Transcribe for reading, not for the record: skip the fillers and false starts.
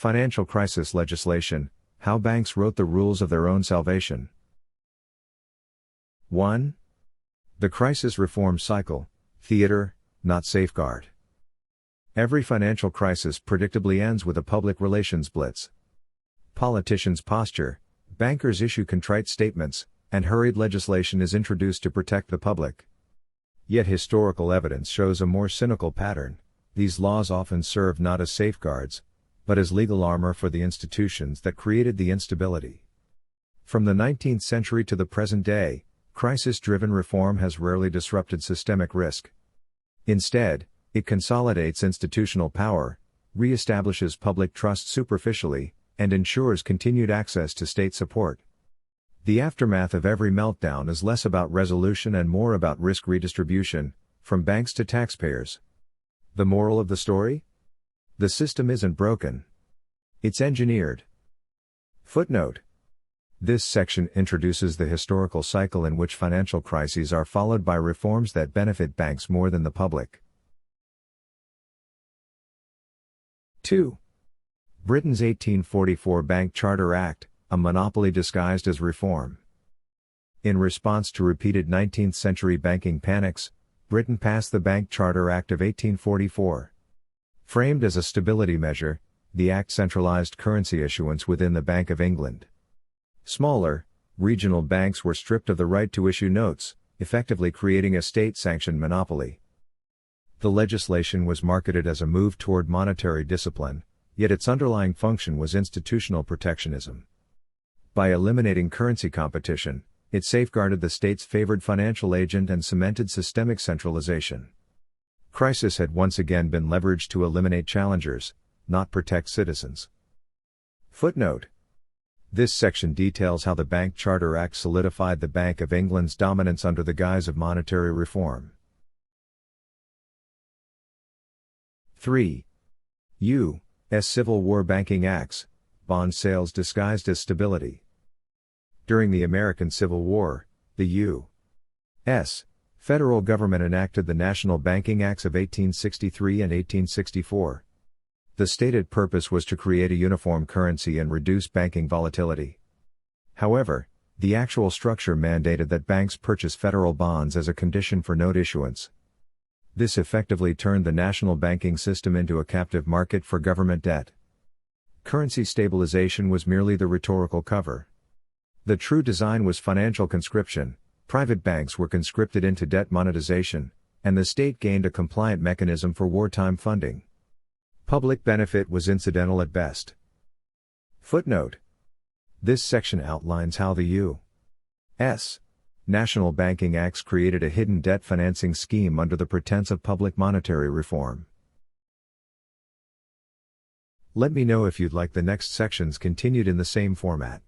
Financial crisis legislation, how banks wrote the rules of their own salvation. 1. The crisis reform cycle, theater, not safeguard. Every financial crisis predictably ends with a public relations blitz. Politicians posture, bankers issue contrite statements, and hurried legislation is introduced to protect the public. Yet historical evidence shows a more cynical pattern. These laws often serve not as safeguards, but as legal armor for the institutions that created the instability. From the 19th century to the present day, crisis-driven reform has rarely disrupted systemic risk. Instead, it consolidates institutional power, re-establishes public trust superficially, and ensures continued access to state support. The aftermath of every meltdown is less about resolution and more about risk redistribution, from banks to taxpayers. The moral of the story? The system isn't broken. It's engineered. Footnote. This section introduces the historical cycle in which financial crises are followed by reforms that benefit banks more than the public. 2. Britain's 1844 Bank Charter Act, a monopoly disguised as reform. In response to repeated 19th-century banking panics, Britain passed the Bank Charter Act of 1844. Framed as a stability measure, the act centralized currency issuance within the Bank of England. Smaller, regional banks were stripped of the right to issue notes, effectively creating a state-sanctioned monopoly. The legislation was marketed as a move toward monetary discipline, yet its underlying function was institutional protectionism. By eliminating currency competition, it safeguarded the state's favored financial agent and cemented systemic centralization. Crisis had once again been leveraged to eliminate challengers, not protect citizens. Footnote. This section details how the Bank Charter Act solidified the Bank of England's dominance under the guise of monetary reform. 3. U.S. Civil War Banking Acts, bond sales disguised as stability. During the American Civil War, the U.S. federal government enacted the National Banking Acts of 1863 and 1864. The stated purpose was to create a uniform currency and reduce banking volatility. However, the actual structure mandated that banks purchase federal bonds as a condition for note issuance. This effectively turned the national banking system into a captive market for government debt. Currency stabilization was merely the rhetorical cover. The true design was financial conscription. Private banks were conscripted into debt monetization, and the state gained a compliant mechanism for wartime funding. Public benefit was incidental at best. Footnote. This section outlines how the U.S. National Banking Acts created a hidden debt financing scheme under the pretense of public monetary reform. Let me know if you'd like the next sections continued in the same format.